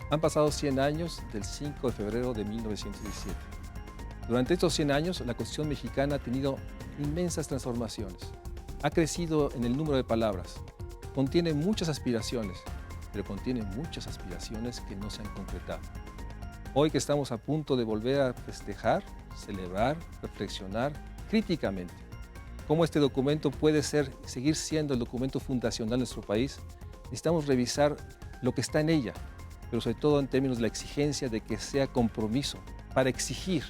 Han pasado 100 años del 5 de febrero de 1917. Durante estos 100 años, la Constitución mexicana ha tenido inmensas transformaciones. Ha crecido en el número de palabras. Contiene muchas aspiraciones, pero contiene muchas aspiraciones que no se han concretado. Hoy que estamos a punto de volver a festejar, celebrar, reflexionar críticamente cómo este documento puede seguir siendo el documento fundacional de nuestro país, necesitamos revisar lo que está en ella, pero sobre todo en términos de la exigencia de que sea compromiso para exigir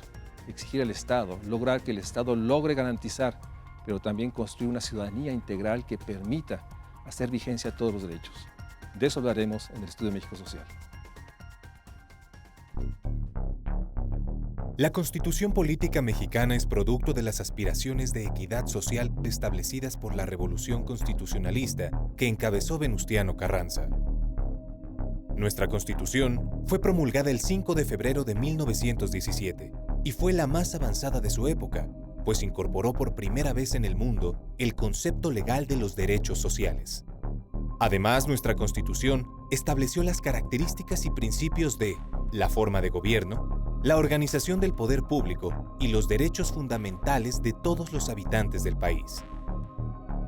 al Estado, lograr que el Estado logre garantizar, pero también construir una ciudadanía integral que permita hacer vigencia a todos los derechos. De eso hablaremos en el Estudio México Social. La Constitución Política Mexicana es producto de las aspiraciones de equidad social establecidas por la Revolución Constitucionalista que encabezó Venustiano Carranza. Nuestra Constitución fue promulgada el 5 de febrero de 1917 y fue la más avanzada de su época, pues incorporó por primera vez en el mundo el concepto legal de los derechos sociales. Además, nuestra Constitución estableció las características y principios de la forma de gobierno, la organización del poder público y los derechos fundamentales de todos los habitantes del país.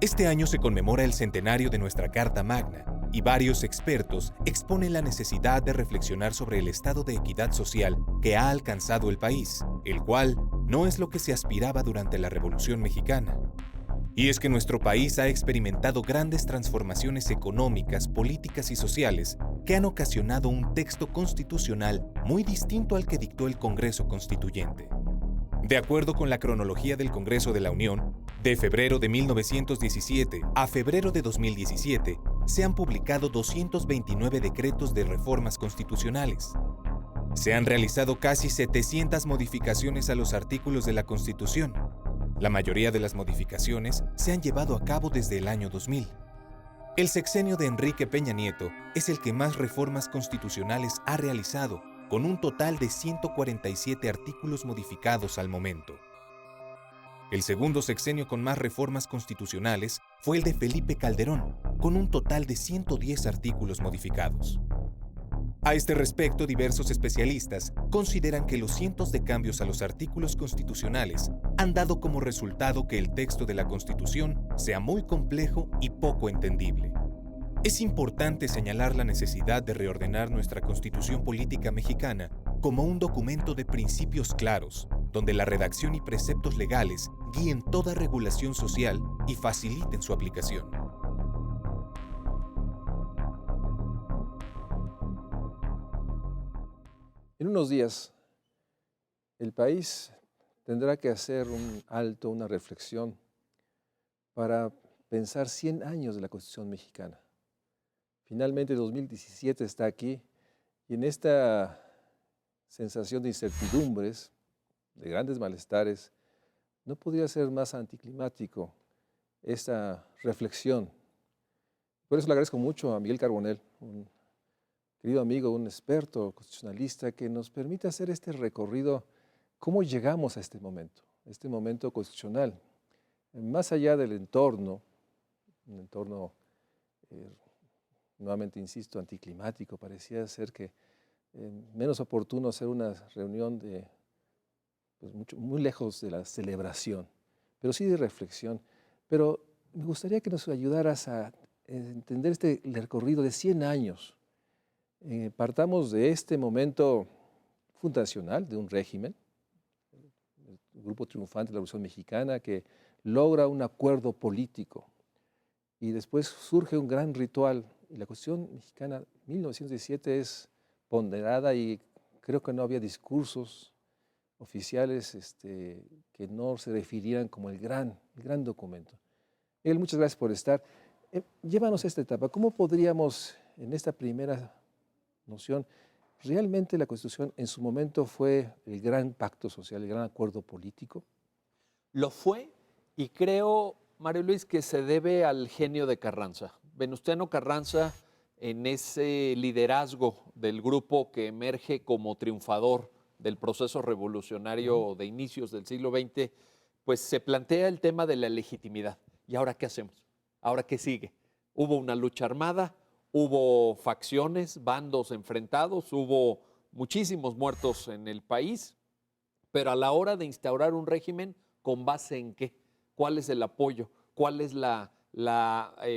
Este año se conmemora el centenario de nuestra Carta Magna y varios expertos exponen la necesidad de reflexionar sobre el estado de equidad social que ha alcanzado el país, el cual no es lo que se aspiraba durante la Revolución Mexicana. Y es que nuestro país ha experimentado grandes transformaciones económicas, políticas y sociales que han ocasionado un texto constitucional muy distinto al que dictó el Congreso Constituyente. De acuerdo con la cronología del Congreso de la Unión, de febrero de 1917 a febrero de 2017, se han publicado 229 decretos de reformas constitucionales. Se han realizado casi 700 modificaciones a los artículos de la Constitución. La mayoría de las modificaciones se han llevado a cabo desde el año 2000. El sexenio de Enrique Peña Nieto es el que más reformas constitucionales ha realizado, con un total de 147 artículos modificados al momento. El segundo sexenio con más reformas constitucionales fue el de Felipe Calderón, con un total de 110 artículos modificados. A este respecto, diversos especialistas consideran que los cientos de cambios a los artículos constitucionales han dado como resultado que el texto de la Constitución sea muy complejo y poco entendible. Es importante señalar la necesidad de reordenar nuestra Constitución Política Mexicana como un documento de principios claros, donde la redacción y preceptos legales guíen toda regulación social y faciliten su aplicación. En unos días, el país tendrá que hacer un alto, una reflexión para pensar 100 años de la Constitución mexicana. Finalmente, 2017 está aquí y en esta sensación de incertidumbres, de grandes malestares, no podría ser más anticlimático esta reflexión. Por eso le agradezco mucho a Miguel Carbonell, un querido amigo, un experto constitucionalista, que nos permite hacer este recorrido, cómo llegamos a este momento constitucional. Más allá del entorno, un entorno, nuevamente insisto, anticlimático, parecía ser que menos oportuno hacer una reunión muy lejos de la celebración, pero sí de reflexión. Pero me gustaría que nos ayudaras a entender este recorrido de 100 años. Partamos de este momento fundacional de un régimen, el grupo triunfante de la Revolución Mexicana, que logra un acuerdo político y después surge un gran ritual. Y la Constitución mexicana 1917 es ponderada y creo que no había discursos oficiales que no se refirieran como el gran documento. Miguel, muchas gracias por estar. Llévanos a esta etapa. ¿Cómo podríamos, en esta primera noción, realmente la Constitución en su momento fue el gran pacto social, el gran acuerdo político? Lo fue y creo, Mario Luis, que se debe al genio de Carranza. Venustiano Carranza, en ese liderazgo del grupo que emerge como triunfador del proceso revolucionario de inicios del siglo XX, pues se plantea el tema de la legitimidad. ¿Y ahora qué hacemos? ¿Ahora qué sigue? Hubo una lucha armada, hubo facciones, bandos enfrentados, hubo muchísimos muertos en el país, pero a la hora de instaurar un régimen, ¿con base en qué? ¿Cuál es el apoyo? ¿Cuál es la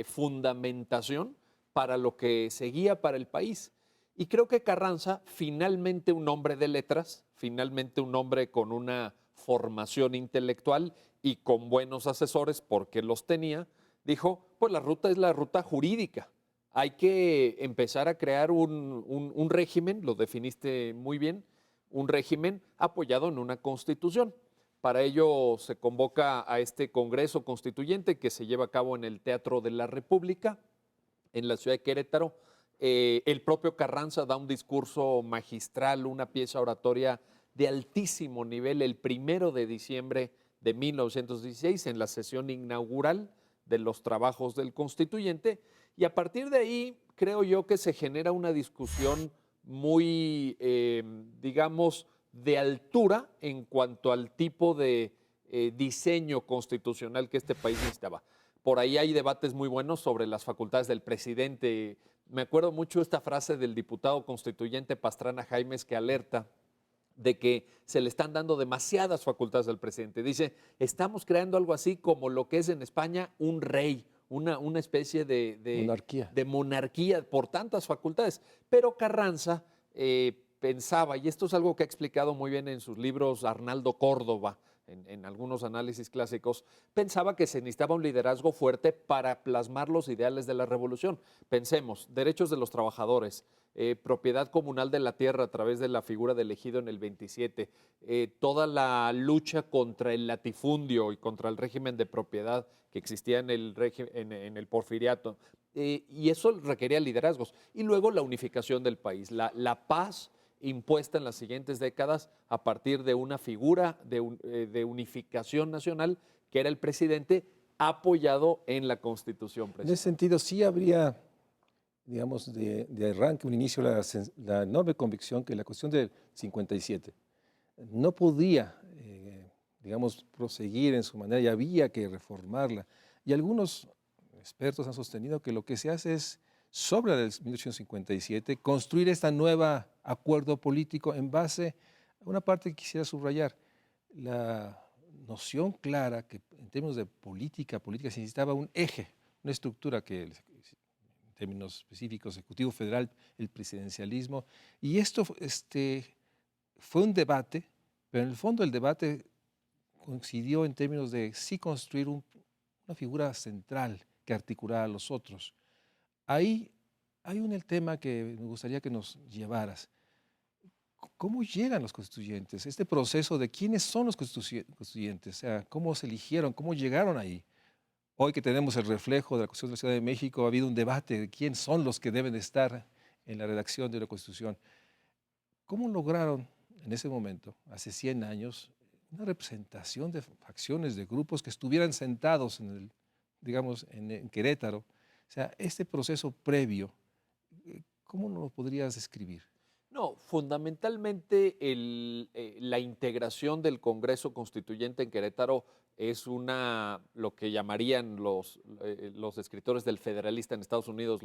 fundamentación para lo que seguía para el país? Y creo que Carranza, finalmente un hombre de letras, finalmente un hombre con una formación intelectual y con buenos asesores, porque los tenía, dijo, pues la ruta es la ruta jurídica. Hay que empezar a crear un régimen, lo definiste muy bien, un régimen apoyado en una constitución. Para ello se convoca a este Congreso Constituyente que se lleva a cabo en el Teatro de la República, en la ciudad de Querétaro. El propio Carranza da un discurso magistral, una pieza oratoria de altísimo nivel el 1 de diciembre de 1916 en la sesión inaugural de los trabajos del constituyente, y a partir de ahí creo yo que se genera una discusión muy, digamos, de altura en cuanto al tipo de diseño constitucional que este país necesitaba. Por ahí hay debates muy buenos sobre las facultades del presidente. Me acuerdo mucho esta frase del diputado constituyente Pastrana Jaimes, que alerta de que se le están dando demasiadas facultades al presidente. Dice, estamos creando algo así como lo que es en España un rey, una especie de monarquía por tantas facultades. Pero Carranza pensaba, y esto es algo que ha explicado muy bien en sus libros Arnaldo Córdoba, en algunos análisis clásicos, pensaba que se necesitaba un liderazgo fuerte para plasmar los ideales de la revolución. Pensemos, derechos de los trabajadores, propiedad comunal de la tierra a través de la figura del ejido en el 27, toda la lucha contra el latifundio y contra el régimen de propiedad que existía en el porfiriato, y eso requería liderazgos. Y luego la unificación del país, la paz impuesta en las siguientes décadas a partir de una figura de unificación nacional que era el presidente, apoyado en la Constitución. En ese sentido, sí habría, digamos, de arranque, un inicio, la enorme convicción que la cuestión del 57 no podía, digamos, proseguir en su manera y había que reformarla. Y algunos expertos han sostenido que lo que se hace es, sobre el 1857, construir esta nueva acuerdo político en base a una parte que quisiera subrayar, la noción clara que en términos de política se necesitaba un eje, una estructura que, en términos específicos, Ejecutivo Federal, el presidencialismo, y esto fue un debate, pero en el fondo el debate coincidió en términos de sí construir una figura central que articulara a los otros. Ahí hay el tema que me gustaría que nos llevaras. ¿Cómo llegan los constituyentes? Este proceso de quiénes son los constituyentes, o sea, cómo se eligieron, cómo llegaron ahí. Hoy que tenemos el reflejo de la Constitución de la Ciudad de México, ha habido un debate de quiénes son los que deben estar en la redacción de la Constitución. ¿Cómo lograron en ese momento, hace 100 años, una representación de facciones, de grupos que estuvieran sentados digamos, en Querétaro? O sea, este proceso previo, ¿cómo nos lo podrías describir? No, fundamentalmente la integración del Congreso Constituyente en Querétaro es lo que llamarían los escritores del Federalista en Estados Unidos,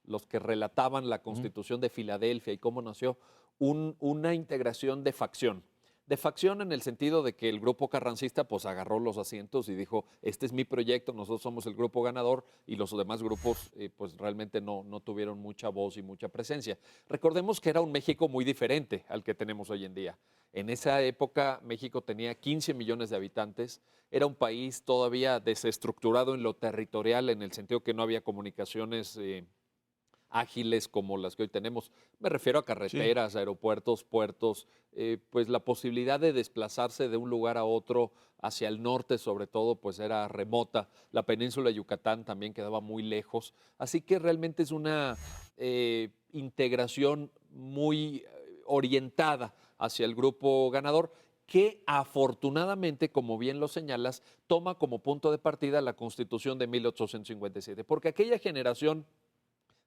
los que relataban la Constitución de Filadelfia y cómo nació, una integración de facción. De facción en el sentido de que el grupo carrancista pues agarró los asientos y dijo, este es mi proyecto, nosotros somos el grupo ganador, y los demás grupos pues realmente no tuvieron mucha voz y mucha presencia. Recordemos que era un México muy diferente al que tenemos hoy en día. En esa época México tenía 15 millones de habitantes, era un país todavía desestructurado en lo territorial, en el sentido que no había comunicaciones ágiles como las que hoy tenemos. Me refiero a carreteras, sí, aeropuertos, puertos, pues la posibilidad de desplazarse de un lugar a otro, hacia el norte sobre todo, pues era remota. La península de Yucatán también quedaba muy lejos. Así que realmente es una integración muy orientada hacia el grupo ganador, que afortunadamente, como bien lo señalas, toma como punto de partida la Constitución de 1857, porque aquella generación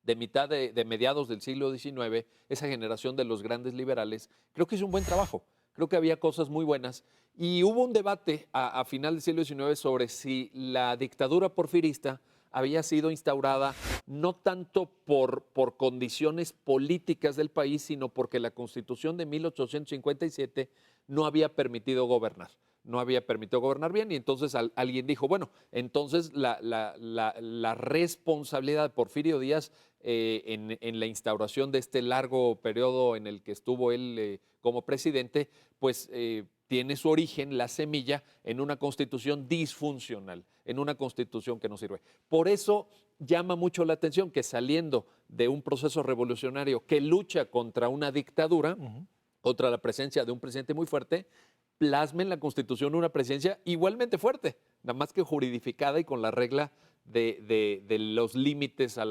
de mediados del siglo XIX, esa generación de los grandes liberales, creo que hizo un buen trabajo, creo que había cosas muy buenas, y hubo un debate a final del siglo XIX sobre si la dictadura porfirista había sido instaurada no tanto por condiciones políticas del país, sino porque la Constitución de 1857 no había permitido gobernar. No había permitido gobernar bien y entonces alguien dijo, bueno, entonces la responsabilidad de Porfirio Díaz en la instauración de este largo periodo en el que estuvo él como presidente, pues tiene su origen, la semilla, en una constitución disfuncional, en una constitución que no sirve. Por eso llama mucho la atención que saliendo de un proceso revolucionario que lucha contra una dictadura, contra la presencia de un presidente muy fuerte, plasma en la Constitución una presencia igualmente fuerte, nada más que juridificada y con la regla de los límites a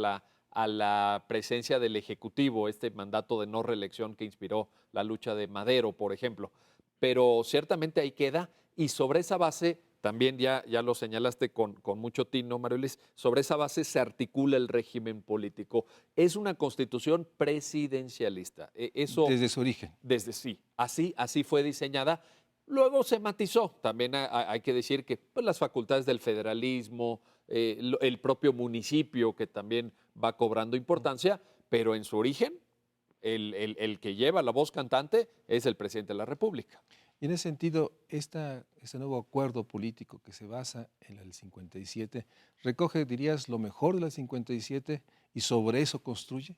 la presencia del Ejecutivo, este mandato de no reelección que inspiró la lucha de Madero, por ejemplo. Pero ciertamente ahí queda y sobre esa base, también ya lo señalaste con mucho tino, Mario Luis, sobre esa base se articula el régimen político. Es una constitución presidencialista. Eso, Desde su origen. sí, así fue diseñada. Luego se matizó, también hay que decir que pues, las facultades del federalismo, el propio municipio que también va cobrando importancia, pero en su origen el que lleva la voz cantante es el presidente de la República. Y en ese sentido, este nuevo acuerdo político que se basa en la del 57, recoge, dirías, lo mejor de la 57 y sobre eso construye.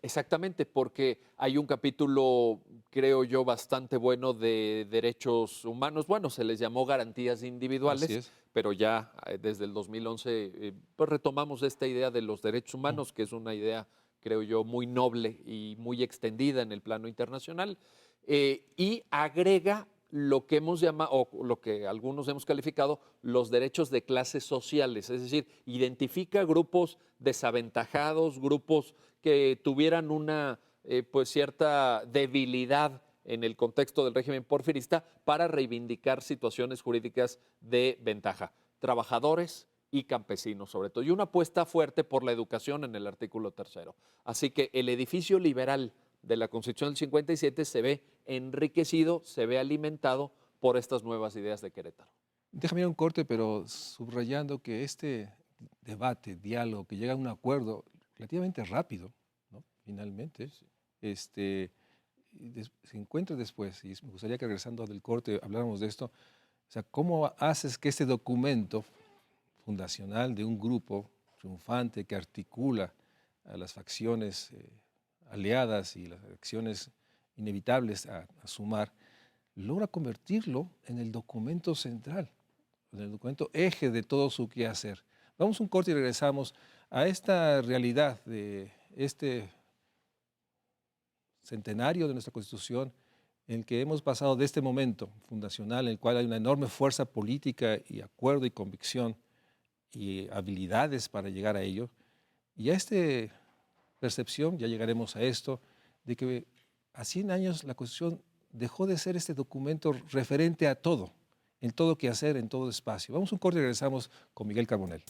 Exactamente, porque hay un capítulo, creo yo, bastante bueno de derechos humanos. Bueno, se les llamó garantías individuales, pero ya desde el 2011 pues retomamos esta idea de los derechos humanos, que es una idea, creo yo, muy noble y muy extendida en el plano internacional, y agrega lo que hemos llamado, o lo que algunos hemos calificado, los derechos de clases sociales, es decir, identifica grupos desaventajados, grupos que tuvieran una pues cierta debilidad en el contexto del régimen porfirista para reivindicar situaciones jurídicas de ventaja. Trabajadores y campesinos sobre todo. Y una apuesta fuerte por la educación en el artículo 3º. Así que el edificio liberal de la Constitución del 57 se ve enriquecido, se ve alimentado por estas nuevas ideas de Querétaro. Déjame ir a un corte, pero subrayando que este debate, diálogo, que llega a un acuerdo relativamente rápido, ¿no? Finalmente, se encuentra después, y me gustaría que regresando del corte habláramos de esto, o sea, ¿cómo haces que este documento fundacional de un grupo triunfante que articula a las facciones aliadas y las acciones inevitables a sumar, logra convertirlo en el documento central, en el documento eje de todo su quehacer? Vamos a un corte y regresamos a esta realidad de este centenario de nuestra Constitución, en el que hemos pasado de este momento fundacional, en el cual hay una enorme fuerza política y acuerdo y convicción y habilidades para llegar a ello, y a esta percepción, ya llegaremos a esto, de que a 100 años la Constitución dejó de ser este documento referente a todo, en todo quehacer, en todo espacio. Vamos a un corte y regresamos con Miguel Carbonell.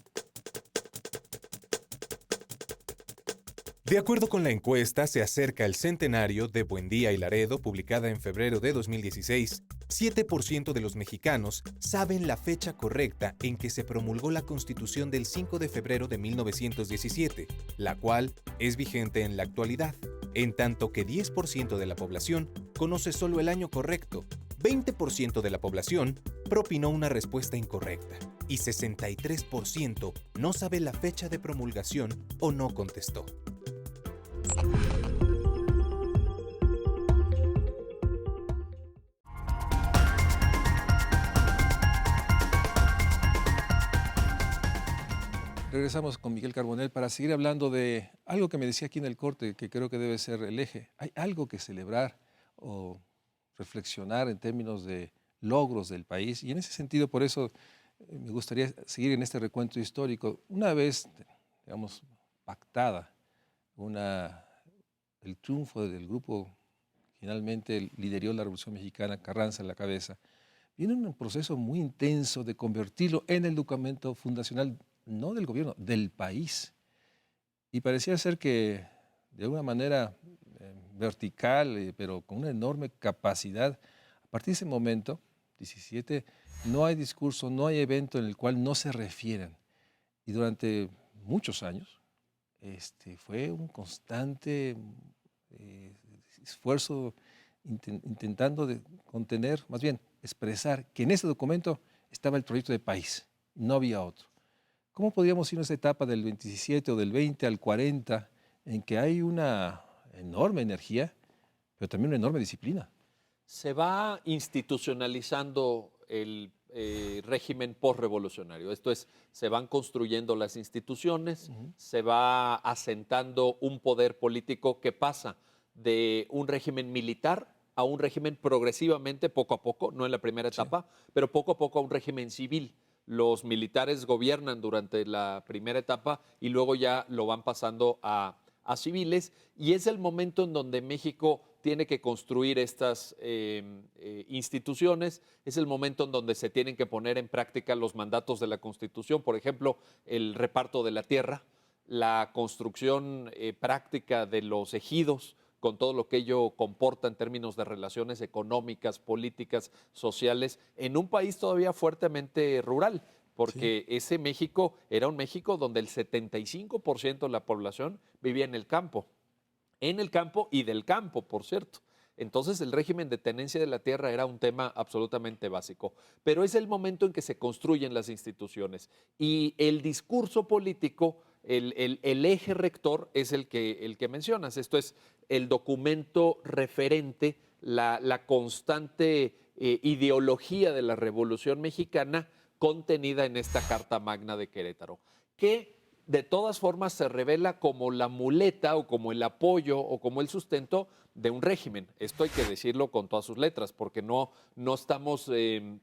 De acuerdo con la encuesta, se acerca el centenario de Buendía y Laredo, publicada en febrero de 2016. 7% de los mexicanos saben la fecha correcta en que se promulgó la Constitución del 5 de febrero de 1917, la cual es vigente en la actualidad, en tanto que 10% de la población conoce solo el año correcto, 20% de la población propinó una respuesta incorrecta y 63% no sabe la fecha de promulgación o no contestó. Regresamos con Miguel Carbonell para seguir hablando de algo que me decía aquí en el corte, que creo que debe ser el eje. Hay algo que celebrar o reflexionar en términos de logros del país, y en ese sentido, por eso me gustaría seguir en este recuento histórico. Una vez, digamos, pactada el triunfo del grupo que finalmente lideró la Revolución Mexicana, Carranza en la cabeza, viene un proceso muy intenso de convertirlo en el documento fundacional, no del gobierno, del país. Y parecía ser que de una manera vertical, pero con una enorme capacidad, a partir de ese momento, 17, no hay discurso, no hay evento en el cual no se refieran. Y durante muchos años, fue un constante esfuerzo intentando contener, más bien expresar que en ese documento estaba el proyecto de país, no había otro. ¿Cómo podríamos ir a esa etapa del 27 o del 20 al 40 en que hay una enorme energía, pero también una enorme disciplina? Se va institucionalizando el régimen postrevolucionario. Esto es, se van construyendo las instituciones, se va asentando un poder político que pasa de un régimen militar a un régimen progresivamente, poco a poco, no en la primera etapa, pero poco a poco a un régimen civil. Los militares gobiernan durante la primera etapa y luego ya lo van pasando a civiles, y es el momento en donde México tiene que construir estas instituciones, es el momento en donde se tienen que poner en práctica los mandatos de la Constitución, por ejemplo, el reparto de la tierra, la construcción práctica de los ejidos, con todo lo que ello comporta en términos de relaciones económicas, políticas, sociales, en un país todavía fuertemente rural, porque ese México era un México donde el 75% de la población vivía en el campo y del campo, por cierto. Entonces el régimen de tenencia de la tierra era un tema absolutamente básico, pero es el momento en que se construyen las instituciones y el discurso político, el eje rector es el que mencionas. Esto es el documento referente, la constante ideología de la Revolución Mexicana contenida en esta Carta Magna de Querétaro, que de todas formas se revela como la muleta o como el apoyo o como el sustento de un régimen. Esto hay que decirlo con todas sus letras, porque no estamos en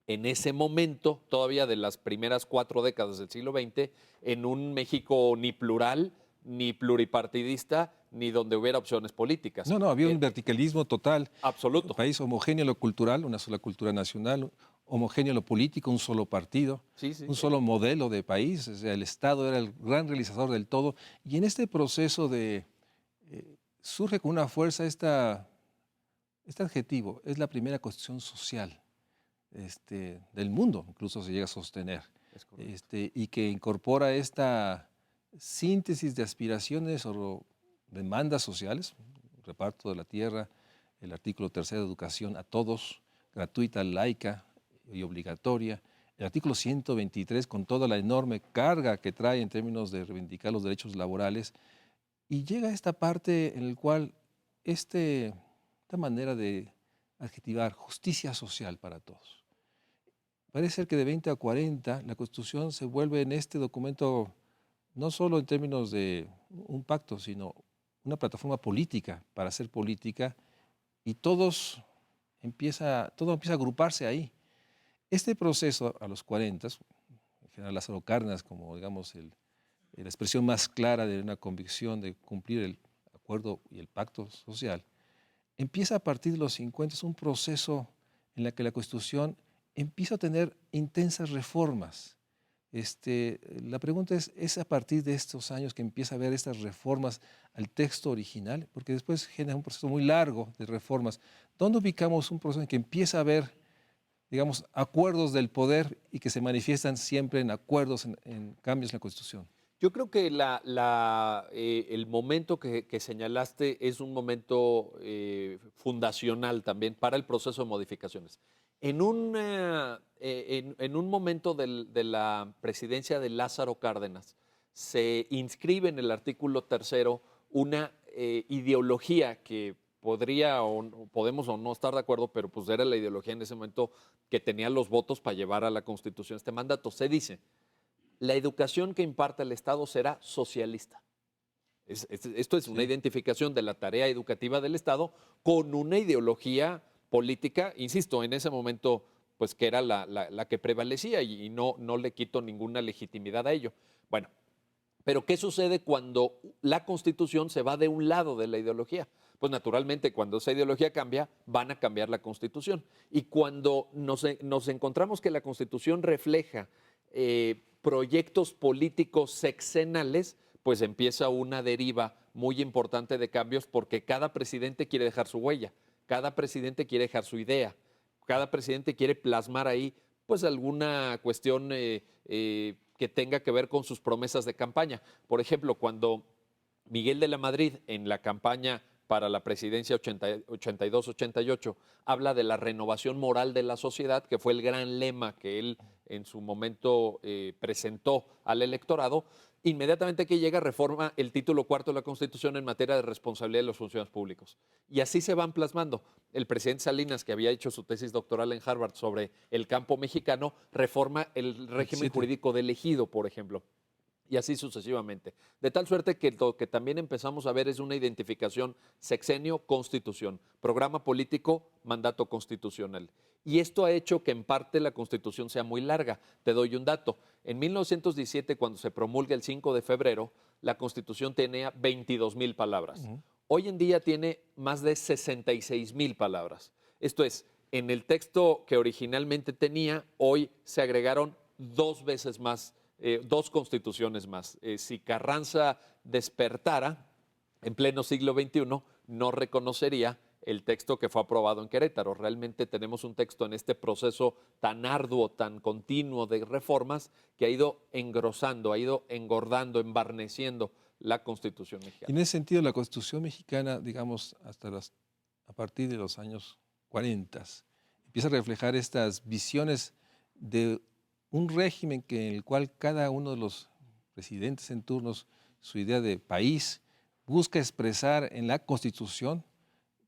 ese momento, todavía de las primeras 4 décadas del siglo XX, en un México ni plural, ni pluripartidista, ni donde hubiera opciones políticas. No, había un verticalismo total. Absoluto. Un país homogéneo en lo cultural, una sola cultura nacional, homogéneo en lo político, un solo partido, un solo modelo de país. O sea, el Estado era el gran realizador del todo. Y en este proceso surge con una fuerza este adjetivo, es la primera constitución social del mundo, incluso se llega a sostener, y que incorpora esta síntesis de aspiraciones o demandas sociales, reparto de la tierra, el artículo 3 de educación a todos, gratuita, laica y obligatoria, el artículo 123 con toda la enorme carga que trae en términos de reivindicar los derechos laborales, y llega a esta parte en la cual esta manera de adjetivar justicia social para todos. Parece ser que de 20 a 40 la Constitución se vuelve en este documento no solo en términos de un pacto, sino una plataforma política para hacer política, y todo empieza a agruparse ahí. Este proceso a los 40, el general Lázaro Cárdenas como digamos la expresión más clara de una convicción de cumplir el acuerdo y el pacto social, empieza a partir de los 50, es un proceso en el que la Constitución empieza a tener intensas reformas. La pregunta es a partir de estos años que empieza a haber estas reformas al texto original, porque después genera un proceso muy largo de reformas. ¿Dónde ubicamos un proceso en que empieza a haber, digamos, acuerdos del poder y que se manifiestan siempre en acuerdos, en cambios en la Constitución? Yo creo que el momento que señalaste es un momento fundacional también para el proceso de modificaciones. En un momento de la presidencia de Lázaro Cárdenas se inscribe en el artículo 3 una ideología que podemos o no estar de acuerdo, pero pues era la ideología en ese momento que tenía los votos para llevar a la Constitución este mandato. Se dice: la educación que imparta el Estado será socialista. Esto es una identificación de la tarea educativa del Estado con una ideología política, insisto, en ese momento, pues que era la que prevalecía, y no le quito ninguna legitimidad a ello. Bueno, pero ¿qué sucede cuando la Constitución se va de un lado de la ideología? Pues naturalmente, cuando esa ideología cambia, van a cambiar la Constitución. Y cuando nos encontramos que la Constitución refleja proyectos políticos sexenales, pues empieza una deriva muy importante de cambios, porque cada presidente quiere dejar su huella, cada presidente quiere dejar su idea, cada presidente quiere plasmar ahí pues alguna cuestión que tenga que ver con sus promesas de campaña. Por ejemplo, cuando Miguel de la Madrid en la campaña para la presidencia 82-88 habla de la renovación moral de la sociedad, que fue el gran lema que él en su momento presentó al electorado. Inmediatamente que llega, reforma el título cuarto de la Constitución en materia de responsabilidad de los funcionarios públicos. Y así se van plasmando. El presidente Salinas, que había hecho su tesis doctoral en Harvard sobre el campo mexicano, reforma el régimen jurídico del ejido, por ejemplo. Y así sucesivamente. De tal suerte que lo que también empezamos a ver es una identificación sexenio-constitución, programa político, mandato constitucional. Y esto ha hecho que en parte la Constitución sea muy larga. Te doy un dato. En 1917, cuando se promulga el 5 de febrero, la Constitución tenía 22,000 palabras. Hoy en día tiene más de 66,000 palabras. Esto es, en el texto que originalmente tenía, hoy se agregaron 2 veces más, 2 constituciones más. Si Carranza despertara en pleno siglo XXI, no reconocería el texto que fue aprobado en Querétaro. Realmente tenemos un texto en este proceso tan arduo, tan continuo de reformas, que ha ido engrosando, ha ido engordando, embarneciendo la Constitución mexicana. Y en ese sentido, la Constitución mexicana, digamos, a partir de los años 40, empieza a reflejar estas visiones de un régimen en el cual cada uno de los presidentes en turnos, su idea de país, busca expresar en la Constitución,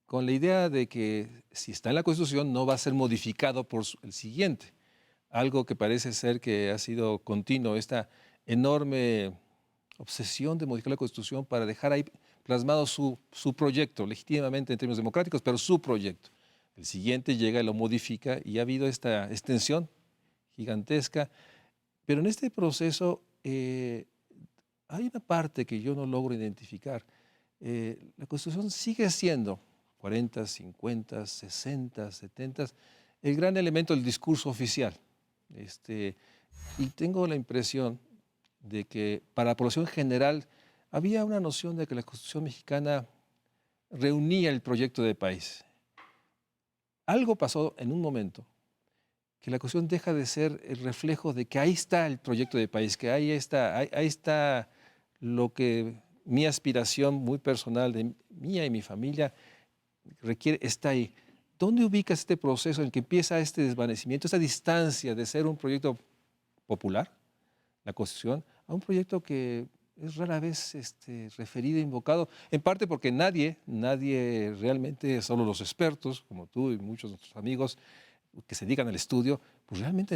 con la idea de que si está en la Constitución no va a ser modificado por el siguiente. Algo que parece ser que ha sido continuo, esta enorme obsesión de modificar la Constitución para dejar ahí plasmado su proyecto, legítimamente en términos democráticos, pero su proyecto. El siguiente llega y lo modifica y ha habido esta extensión gigantesca, pero en este proceso hay una parte que yo no logro identificar. La Constitución sigue siendo 40, 50, 60, 70, el gran elemento del discurso oficial. Y tengo la impresión de que para la población general había una noción de que la Constitución mexicana reunía el proyecto de país. Algo pasó en un momento que la Constitución deja de ser el reflejo de que ahí está el proyecto de país, que ahí está lo que mi aspiración muy personal, de mía y mi familia, requiere, está ahí. ¿Dónde ubicas este proceso en que empieza este desvanecimiento, esta distancia de ser un proyecto popular, la Constitución, a un proyecto que es rara vez referido e invocado, en parte porque nadie realmente, solo los expertos, como tú y muchos de nuestros amigos que se dedican al estudio, pues realmente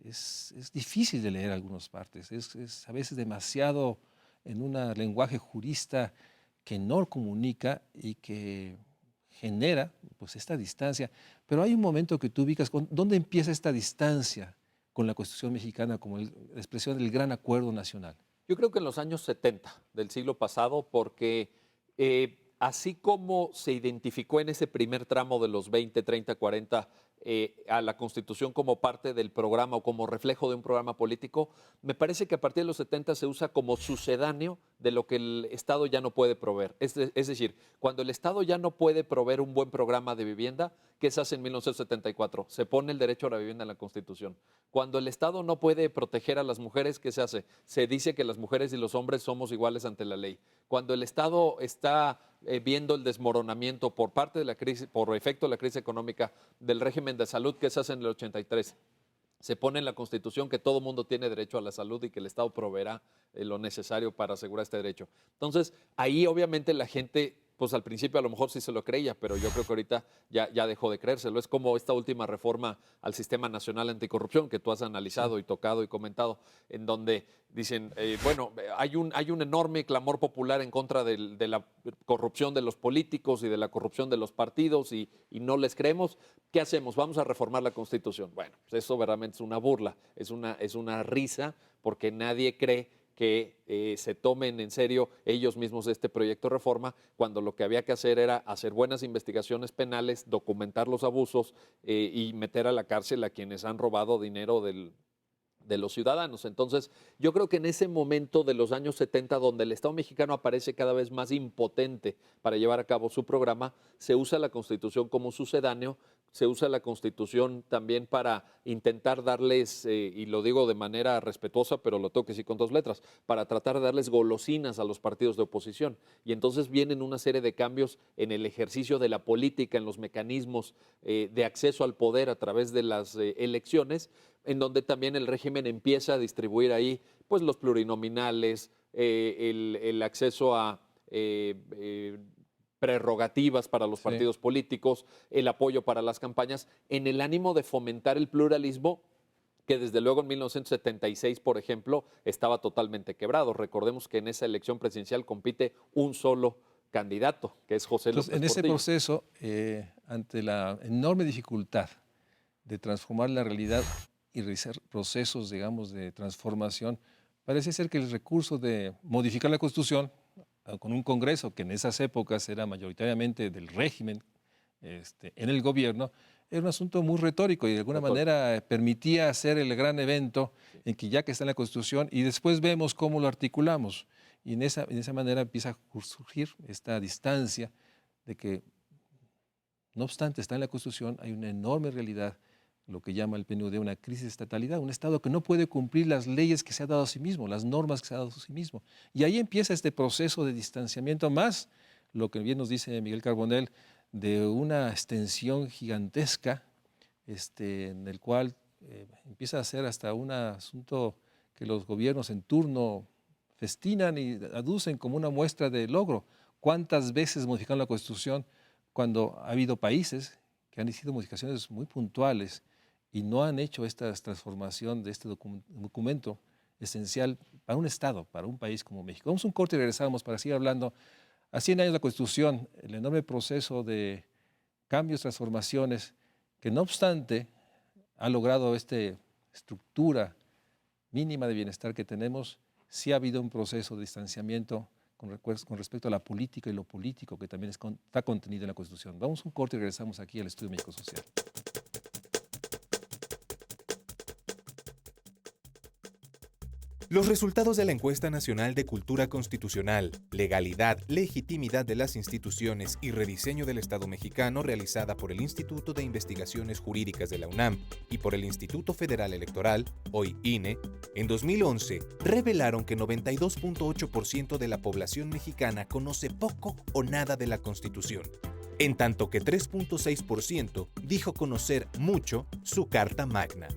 es difícil de leer algunas partes, es a veces demasiado en un lenguaje jurista que no comunica y que genera pues esta distancia. Pero hay un momento que tú ubicas, ¿dónde empieza esta distancia con la Constitución mexicana como la expresión del gran acuerdo nacional? Yo creo que en los años 70 del siglo pasado, porque así como se identificó en ese primer tramo de los 20, 30, 40 a la Constitución como parte del programa o como reflejo de un programa político, me parece que a partir de los 70 se usa como sucedáneo de lo que el Estado ya no puede proveer. Es decir, cuando el Estado ya no puede proveer un buen programa de vivienda, ¿qué se hace en 1974? Se pone el derecho a la vivienda en la Constitución. Cuando el Estado no puede proteger a las mujeres, ¿qué se hace? Se dice que las mujeres y los hombres somos iguales ante la ley. Cuando el Estado está viendo el desmoronamiento por parte de la crisis, por efecto de la crisis económica del régimen de salud, que se hace en el 83, se pone en la Constitución que todo mundo tiene derecho a la salud y que el Estado proveerá lo necesario para asegurar este derecho. Entonces, ahí obviamente la gente, pues al principio a lo mejor sí se lo creía, pero yo creo que ahorita ya dejó de creérselo. Es como esta última reforma al Sistema Nacional Anticorrupción que tú has analizado y tocado y comentado, en donde dicen, hay un enorme clamor popular en contra de la corrupción de los políticos y de la corrupción de los partidos y no les creemos. ¿Qué hacemos? Vamos a reformar la Constitución. Bueno, pues eso verdaderamente es una burla, es una risa, porque nadie cree que se tomen en serio ellos mismos este proyecto de reforma, cuando lo que había que hacer era hacer buenas investigaciones penales, documentar los abusos y meter a la cárcel a quienes han robado dinero de los ciudadanos. Entonces, yo creo que en ese momento de los años 70, donde el Estado mexicano aparece cada vez más impotente para llevar a cabo su programa, se usa la Constitución como sucedáneo, se usa la Constitución también para intentar darles, y lo digo de manera respetuosa, pero lo tengo que decir con dos letras, para tratar de darles golosinas a los partidos de oposición. Y entonces vienen una serie de cambios en el ejercicio de la política, en los mecanismos de acceso al poder a través de las elecciones, en donde también el régimen empieza a distribuir ahí pues los plurinominales, el acceso a prerrogativas para los Sí. partidos políticos, el apoyo para las campañas, en el ánimo de fomentar el pluralismo que desde luego en 1976, por ejemplo, estaba totalmente quebrado. Recordemos que en esa elección presidencial compite un solo candidato, que es José Entonces, López en ese Portillo. proceso, ante la enorme dificultad de transformar la realidad y realizar procesos, digamos, de transformación, parece ser que el recurso de modificar la Constitución, con un Congreso que en esas épocas era mayoritariamente del régimen en el gobierno, era un asunto muy retórico y de alguna Retórico. manera permitía hacer el gran evento en que ya que está en la Constitución y después vemos cómo lo articulamos. Y en esa manera empieza a surgir esta distancia de que, no obstante, está en la Constitución, hay una enorme realidad, lo que llama el PNUD una crisis de estatalidad, un Estado que no puede cumplir las leyes que se ha dado a sí mismo, las normas que se ha dado a sí mismo. Y ahí empieza este proceso de distanciamiento, más lo que bien nos dice Miguel Carbonell, de una extensión gigantesca, en el cual empieza a ser hasta un asunto que los gobiernos en turno festinan y aducen como una muestra de logro. ¿Cuántas veces modificaron la Constitución cuando ha habido países que han sido modificaciones muy puntuales y no han hecho esta transformación de este documento esencial para un Estado, para un país como México? Vamos a un corte y regresamos para seguir hablando. A 100 años de la Constitución, el enorme proceso de cambios, transformaciones, que no obstante ha logrado esta estructura mínima de bienestar que tenemos, sí ha habido un proceso de distanciamiento con respecto a la política y lo político que también está contenido en la Constitución. Vamos a un corte y regresamos aquí al Estudio México Social. Los resultados de la Encuesta Nacional de Cultura Constitucional, Legalidad, Legitimidad de las Instituciones y Rediseño del Estado Mexicano, realizada por el Instituto de Investigaciones Jurídicas de la UNAM y por el Instituto Federal Electoral, hoy INE, en 2011 revelaron que 92.8% de la población mexicana conoce poco o nada de la Constitución, en tanto que 3.6% dijo conocer mucho su Carta Magna.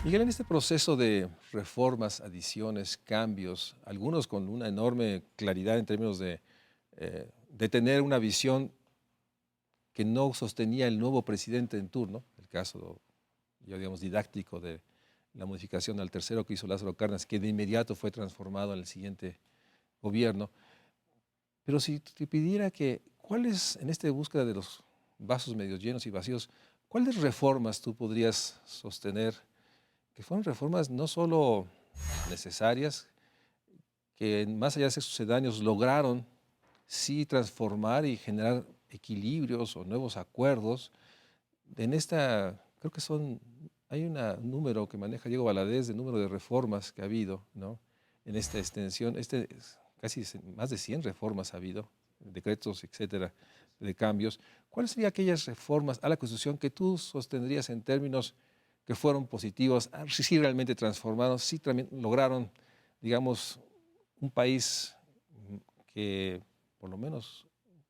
Miguel, en este proceso de reformas, adiciones, cambios, algunos con una enorme claridad en términos de tener una visión que no sostenía el nuevo presidente en turno, el caso, ya digamos, didáctico de la modificación al tercero que hizo Lázaro Cárdenas, que de inmediato fue transformado en el siguiente gobierno. Pero si te pidiera que, ¿cuáles, en esta búsqueda de los vasos medio llenos y vacíos, cuáles reformas tú podrías sostener que fueron reformas no solo necesarias, que más allá de ser sucedáneos lograron sí transformar y generar equilibrios o nuevos acuerdos? Creo que hay un número que maneja Diego Valadez de número de reformas que ha habido, ¿no? En esta extensión, casi más de 100 reformas ha habido, decretos, etcétera, de cambios. ¿Cuáles serían aquellas reformas a la Constitución que tú sostendrías en términos que fueron positivos, sí realmente transformados, sí también lograron, digamos, un país que por lo menos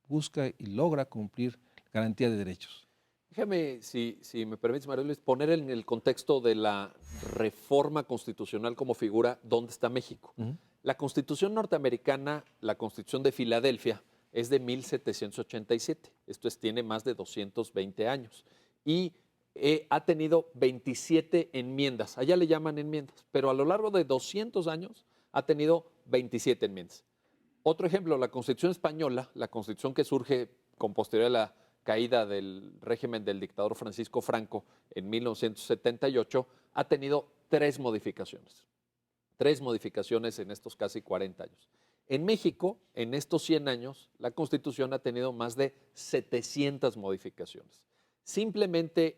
busca y logra cumplir garantía de derechos? Déjame, si me permites, María Luis, poner en el contexto de la reforma constitucional como figura dónde está México. La Constitución norteamericana, la Constitución de Filadelfia, es de 1787. Esto tiene más de 220 años. Y ha tenido 27 enmiendas. Allá le llaman enmiendas, pero a lo largo de 200 años ha tenido 27 enmiendas. Otro ejemplo, la Constitución española, la Constitución que surge con posterioridad a la caída del régimen del dictador Francisco Franco en 1978, ha tenido 3 modificaciones. 3 modificaciones en estos casi 40 años. En México, en estos 100 años, la Constitución ha tenido más de 700 modificaciones. Simplemente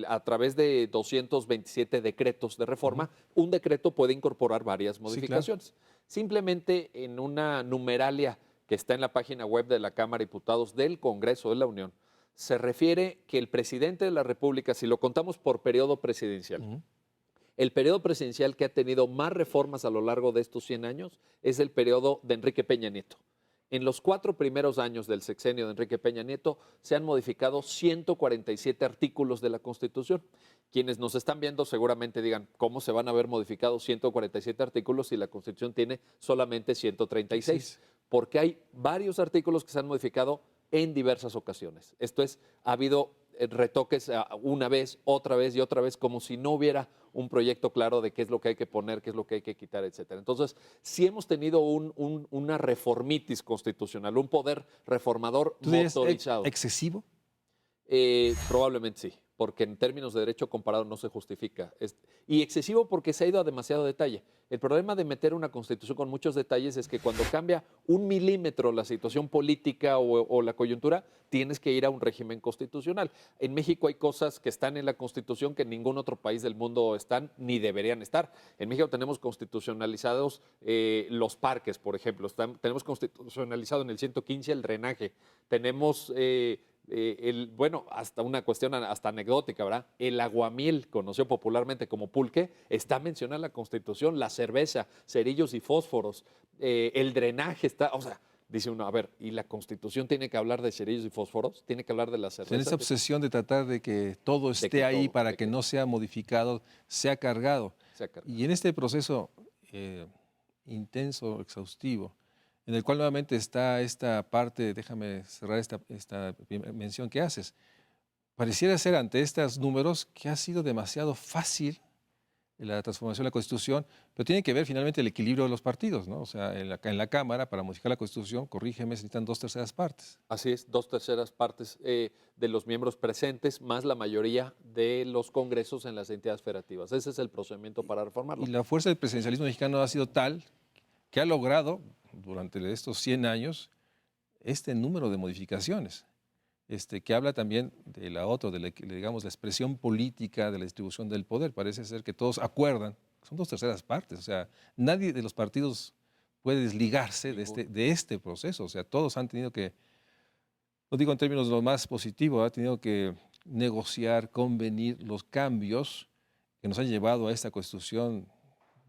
a través de 227 decretos de reforma, un decreto puede incorporar varias modificaciones. Simplemente en una numeralia que está en la página web de la Cámara de Diputados del Congreso de la Unión, se refiere que el presidente de la República, si lo contamos por periodo presidencial, el periodo presidencial que ha tenido más reformas a lo largo de estos 100 años es el periodo de Enrique Peña Nieto. En los 4 primeros años del sexenio de Enrique Peña Nieto se han modificado 147 artículos de la Constitución. Quienes nos están viendo seguramente digan, ¿cómo se van a ver modificados 147 artículos si la Constitución tiene solamente 136? Porque hay varios artículos que se han modificado en diversas ocasiones. Esto es, ha habido retoques una vez, otra vez y otra vez, como si no hubiera un proyecto claro de qué es lo que hay que poner, qué es lo que hay que quitar, etcétera. Entonces, sí hemos tenido una reformitis constitucional, un poder reformador motorizado. ¿Excesivo? Probablemente sí, porque en términos de derecho comparado no se justifica. Y excesivo porque se ha ido a demasiado detalle. El problema de meter una constitución con muchos detalles es que cuando cambia 1 milímetro la situación política o la coyuntura, tienes que ir a un régimen constitucional. En México hay cosas que están en la Constitución que en ningún otro país del mundo están ni deberían estar. En México tenemos constitucionalizados los parques, por ejemplo. Tenemos constitucionalizado en el 115 el drenaje. Tenemos... bueno, hasta una cuestión hasta anecdótica, ¿verdad? El aguamiel, conocido popularmente como pulque, está mencionado en la Constitución, la cerveza, cerillos y fósforos, el drenaje está, o sea, dice uno, a ver, ¿y la Constitución tiene que hablar de cerillos y fósforos? ¿Tiene que hablar de la cerveza? En esa obsesión de tratar de que todo esté ahí para que no sea modificado, se ha cargado. Y en este proceso intenso, exhaustivo, en el cual nuevamente está esta parte, déjame cerrar esta mención que haces. Pareciera ser ante estos números que ha sido demasiado fácil la transformación de la Constitución, pero tiene que ver finalmente el equilibrio de los partidos, ¿no? O sea, en la Cámara, para modificar la Constitución, corrígeme, se necesitan 2/3 partes. Así es, 2/3 partes de los miembros presentes, más la mayoría de los congresos en las entidades federativas. Ese es el procedimiento para reformarlo. Y la fuerza del presidencialismo mexicano ha sido tal que ha logrado, durante estos 100 años, este número de modificaciones, que habla también de la digamos, la expresión política de la distribución del poder. Parece ser que todos acuerdan, son 2/3 partes, o sea, nadie de los partidos puede desligarse de este proceso, o sea, todos han tenido que, lo digo en términos de lo más positivo, ha tenido que negociar, convenir los cambios que nos han llevado a esta Constitución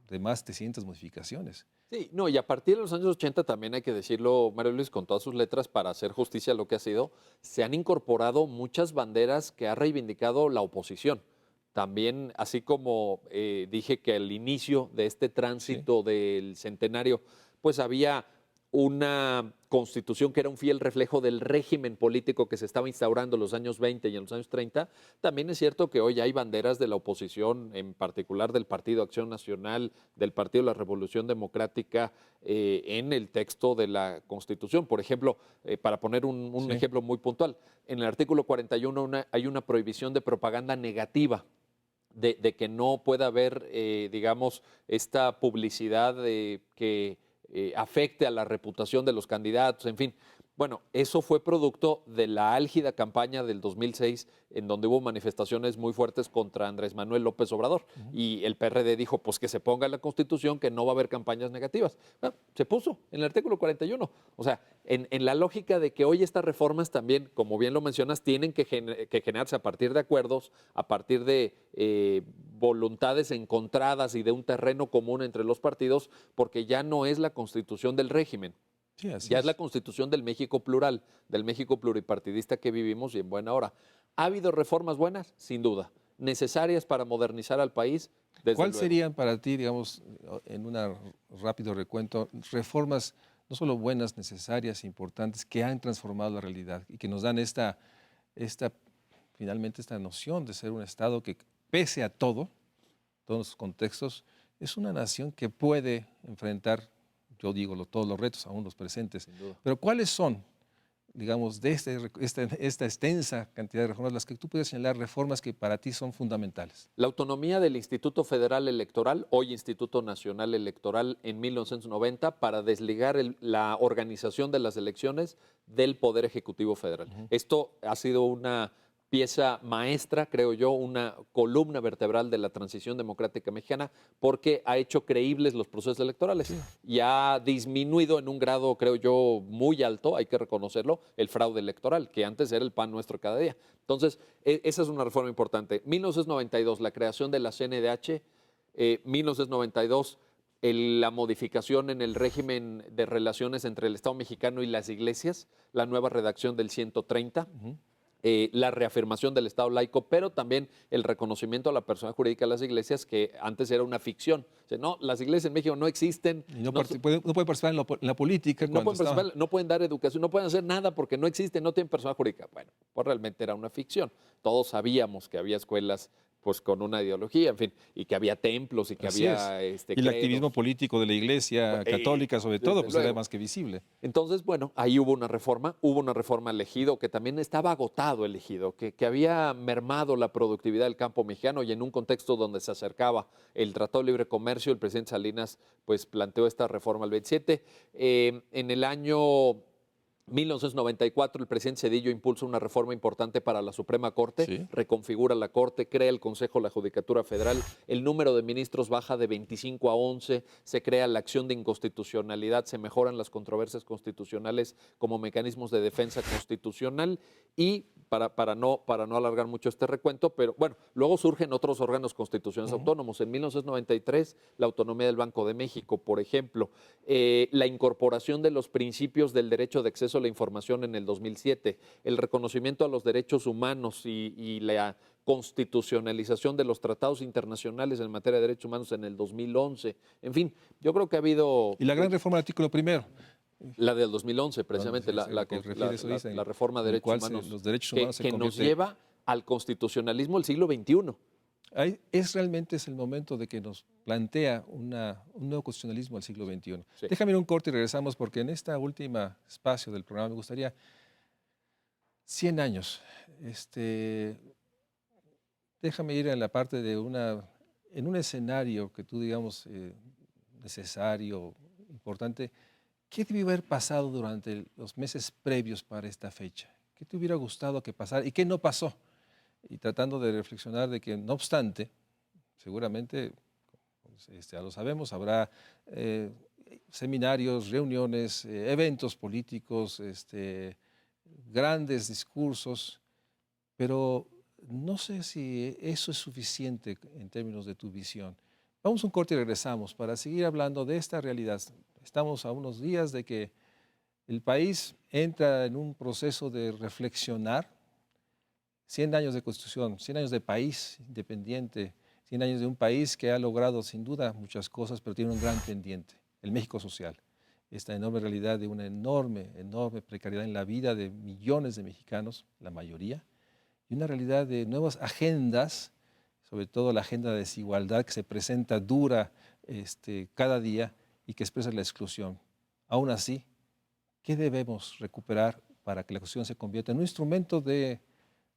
de más de 100 modificaciones. Sí, no, y a partir de los años 80 también hay que decirlo, Mario Luis, con todas sus letras, para hacer justicia a lo que ha sido, se han incorporado muchas banderas que ha reivindicado la oposición. También, así como dije que al inicio de este tránsito del centenario, pues había una constitución que era un fiel reflejo del régimen político que se estaba instaurando en los años 20 y en los años 30, también es cierto que hoy hay banderas de la oposición, en particular del Partido Acción Nacional, del Partido de la Revolución Democrática, en el texto de la Constitución. Por ejemplo, para poner un ejemplo muy puntual, en el artículo 41 hay una prohibición de propaganda negativa, de que no pueda haber, digamos, esta publicidad que afecte a la reputación de los candidatos, en fin. Bueno, eso fue producto de la álgida campaña del 2006, en donde hubo manifestaciones muy fuertes contra Andrés Manuel López Obrador. Y el PRD dijo, pues que se ponga en la Constitución que no va a haber campañas negativas. Bueno, se puso en el artículo 41. O sea, en la lógica de que hoy estas reformas también, como bien lo mencionas, tienen que generarse a partir de acuerdos, a partir de voluntades encontradas y de un terreno común entre los partidos, porque ya no es la Constitución del régimen. Sí, ya es la Constitución del México plural, del México pluripartidista que vivimos y en buena hora. ¿Ha habido reformas buenas? Sin duda. ¿Necesarias para modernizar al país? Desde ¿Cuál luego. serían para ti, digamos, en un rápido recuento, reformas no solo buenas, necesarias, importantes, que han transformado la realidad y que nos dan finalmente esta noción de ser un Estado que, pese a todo, todos los contextos, es una nación que puede enfrentar, yo digo, todos los retos, aún los presentes? Pero ¿cuáles son, digamos, de esta extensa cantidad de reformas, las que tú puedes señalar reformas que para ti son fundamentales? La autonomía del Instituto Federal Electoral, hoy Instituto Nacional Electoral, en 1990, para desligar la organización de las elecciones del Poder Ejecutivo Federal. Esto ha sido una pieza maestra, creo yo, una columna vertebral de la transición democrática mexicana, porque ha hecho creíbles los procesos electorales y ha disminuido en un grado, creo yo, muy alto, hay que reconocerlo, el fraude electoral, que antes era el pan nuestro cada día. Entonces, esa es una reforma importante. 1992, la creación de la CNDH, 1992, la modificación en el régimen de relaciones entre el Estado mexicano y las iglesias, la nueva redacción del 130, la reafirmación del Estado laico, pero también el reconocimiento a la persona jurídica de las iglesias, que antes era una ficción. O sea, no, las iglesias en México no existen. Y no pueden participar en la política. No pueden dar educación, no pueden hacer nada porque no existen, no tienen persona jurídica. Bueno, pues realmente era una ficción. Todos sabíamos que había escuelas pues con una ideología, en fin, y que había templos y que Así había y el credos. activismo político de la Iglesia católica, sobre todo, pues era más que visible. Entonces, bueno, ahí hubo una reforma al ejido, que también estaba agotado el ejido, que había mermado la productividad del campo mexicano, y en un contexto donde se acercaba el Tratado de Libre Comercio, el presidente Salinas pues planteó esta reforma al 27. En el año 1994, el presidente Zedillo impulsa una reforma importante para la Suprema Corte, reconfigura la Corte, crea el Consejo de la Judicatura Federal, el número de ministros baja de 25 a 11, se crea la acción de inconstitucionalidad, se mejoran las controversias constitucionales como mecanismos de defensa constitucional, y para no alargar mucho este recuento, pero bueno, luego surgen otros órganos constitucionales autónomos. En 1993, la autonomía del Banco de México, por ejemplo, la incorporación de los principios del derecho de acceso a la información en el 2007, el reconocimiento a los derechos humanos y la constitucionalización de los tratados internacionales en materia de derechos humanos en el 2011. En fin, yo creo que ha habido... Y la gran reforma del artículo primero. La del 2011, precisamente, la reforma de derechos humanos, los derechos humanos que nos lleva al constitucionalismo del siglo XXI. Realmente es el momento de que nos plantea un nuevo constitucionalismo del siglo XXI. Sí. Déjame ir un corte y regresamos, porque en esta última espacio del programa me gustaría 100 años. Déjame ir en la parte de en un escenario que tú digamos necesario, importante. ¿Qué debió haber pasado durante los meses previos para esta fecha? ¿Qué te hubiera gustado que pasara y qué no pasó? Y tratando de reflexionar de que, no obstante, seguramente, ya lo sabemos, habrá seminarios, reuniones, eventos políticos, grandes discursos, pero no sé si eso es suficiente en términos de tu visión. Vamos a un corte y regresamos para seguir hablando de esta realidad. Estamos a unos días de que el país entra en un proceso de reflexionar. 100 años de Constitución, 100 años de país independiente, 100 años de un país que ha logrado sin duda muchas cosas, pero tiene un gran pendiente, el México social. Esta enorme realidad de una enorme precariedad en la vida de millones de mexicanos, la mayoría, y una realidad de nuevas agendas, sobre todo la agenda de desigualdad que se presenta dura cada día y que expresa la exclusión. Aún así, ¿qué debemos recuperar para que la Constitución se convierta en un instrumento de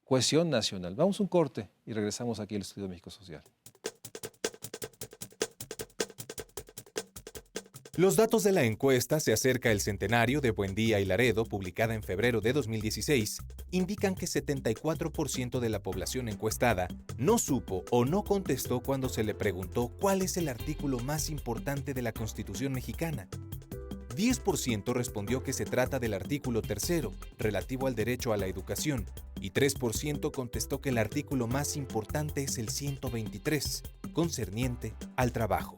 cohesión nacional? Vamos a un corte y regresamos aquí al Estudio México Social. Los datos de la encuesta Se acerca el centenario de Buendía y Laredo, publicada en febrero de 2016, indican que 74% de la población encuestada no supo o no contestó cuando se le preguntó cuál es el artículo más importante de la Constitución mexicana. 10% respondió que se trata del artículo 3º, relativo al derecho a la educación, y 3% contestó que el artículo más importante es el 123, concerniente al trabajo.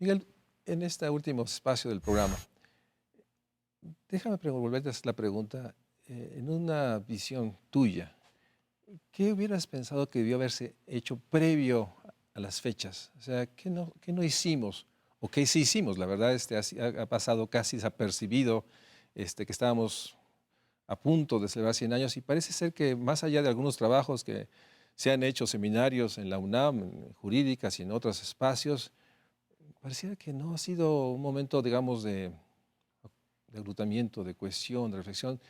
Miguel, en este último espacio del programa, déjame volverte a hacer la pregunta, en una visión tuya, ¿qué hubieras pensado que debió haberse hecho previo a las fechas? O sea, ¿qué no hicimos? ¿O qué sí hicimos? La verdad, ha pasado casi desapercibido, que estábamos a punto de celebrar 100 años, y parece ser que más allá de algunos trabajos que se han hecho, seminarios en la UNAM, en jurídicas y en otros espacios, pareciera que no ha sido un momento, digamos, de agrupamiento, de cohesión, de reflexión.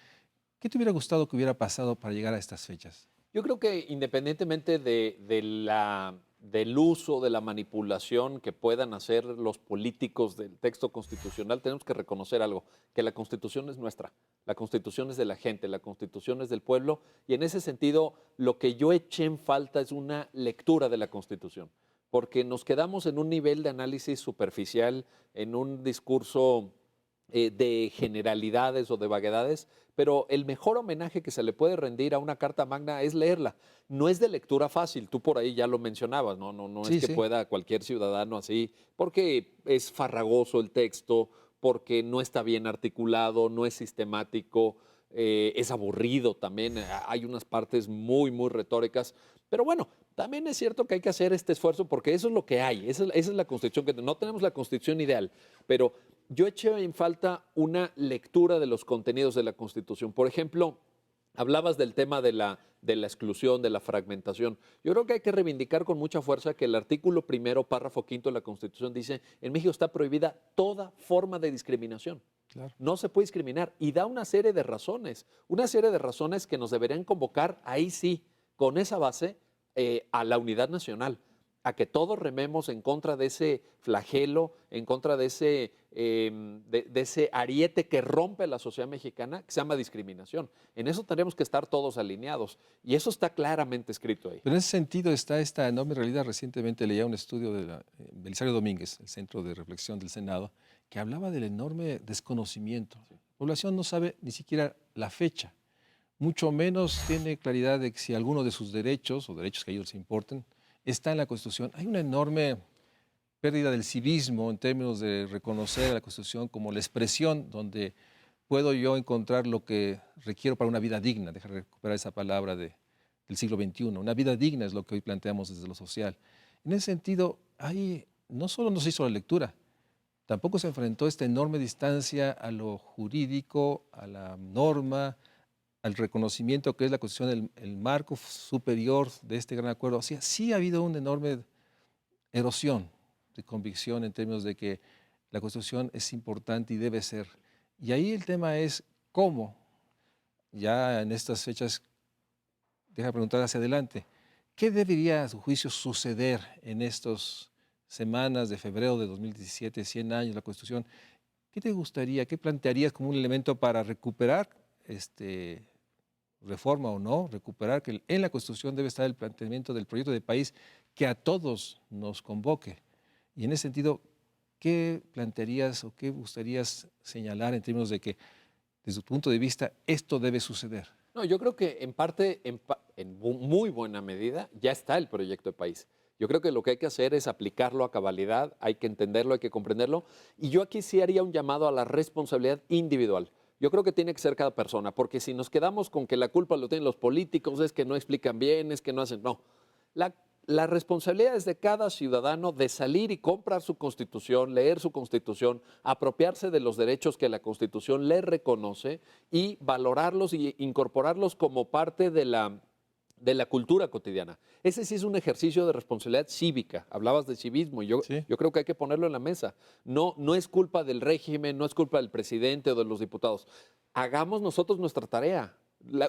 ¿Qué te hubiera gustado que hubiera pasado para llegar a estas fechas? Yo creo que independientemente del uso, de la manipulación que puedan hacer los políticos del texto constitucional, tenemos que reconocer algo, que la Constitución es nuestra, la Constitución es de la gente, la Constitución es del pueblo, y en ese sentido lo que yo eché en falta es una lectura de la Constitución, porque nos quedamos en un nivel de análisis superficial, en un discurso de generalidades o de vaguedades, pero el mejor homenaje que se le puede rendir a una Carta Magna es leerla. No es de lectura fácil, tú por ahí ya lo mencionabas, no es Sí, que sí. pueda cualquier ciudadano así, porque es farragoso el texto, porque no está bien articulado, no es sistemático, es aburrido también, hay unas partes muy, muy retóricas, pero bueno, también es cierto que hay que hacer este esfuerzo porque eso es lo que hay, esa es la Constitución, que no tenemos la Constitución ideal, pero yo eché en falta una lectura de los contenidos de la Constitución. Por ejemplo, hablabas del tema de la exclusión, de la fragmentación. Yo creo que hay que reivindicar con mucha fuerza que el artículo primero, párrafo quinto de la Constitución dice, en México está prohibida toda forma de discriminación. Claro. No se puede discriminar y da una serie de razones que nos deberían convocar, ahí sí, con esa base, a la unidad nacional, a que todos rememos en contra de ese flagelo, en contra de ese ariete que rompe la sociedad mexicana, que se llama discriminación. En eso tendremos que estar todos alineados y eso está claramente escrito ahí. Pero en ese sentido está esta enorme realidad. Recientemente leía un estudio de Belisario Domínguez, el Centro de Reflexión del Senado, que hablaba del enorme desconocimiento. La población no sabe ni siquiera la fecha, mucho menos tiene claridad de que si alguno de sus derechos, o derechos que a ellos les importen, está en la Constitución. Hay una enorme pérdida del civismo en términos de reconocer a la Constitución como la expresión donde puedo yo encontrar lo que requiero para una vida digna, dejar de recuperar esa palabra del siglo XXI. Una vida digna es lo que hoy planteamos desde lo social. En ese sentido, ahí no solo no se hizo la lectura, tampoco se enfrentó esta enorme distancia a lo jurídico, a la norma, al reconocimiento que es la Constitución, el marco superior de este gran acuerdo. O sea, sí ha habido una enorme erosión de convicción en términos de que la Constitución es importante y debe ser. Y ahí el tema es cómo, ya en estas fechas, deja preguntar hacia adelante, ¿qué debería a su juicio suceder en estas semanas de febrero de 2017, 100 años de la Constitución? ¿Qué te gustaría, qué plantearías como un elemento para recuperar reforma o no, recuperar que en la Constitución debe estar el planteamiento del proyecto de país que a todos nos convoque? Y en ese sentido, ¿qué plantearías o qué gustarías señalar en términos de que, desde tu punto de vista, esto debe suceder? No, yo creo que en parte, en muy buena medida, ya está el proyecto de país. Yo creo que lo que hay que hacer es aplicarlo a cabalidad, hay que entenderlo, hay que comprenderlo. Y yo aquí sí haría un llamado a la responsabilidad individual. Yo creo que tiene que ser cada persona, porque si nos quedamos con que la culpa lo tienen los políticos, es que no explican bien, es que no hacen... No, la responsabilidad es de cada ciudadano de salir y comprar su Constitución, leer su Constitución, apropiarse de los derechos que la Constitución le reconoce y valorarlos y incorporarlos como parte de la cultura cotidiana. Ese sí es un ejercicio de responsabilidad cívica. Hablabas de civismo y Sí. yo creo que hay que ponerlo en la mesa. No es culpa del régimen, no es culpa del presidente o de los diputados. Hagamos nosotros nuestra tarea.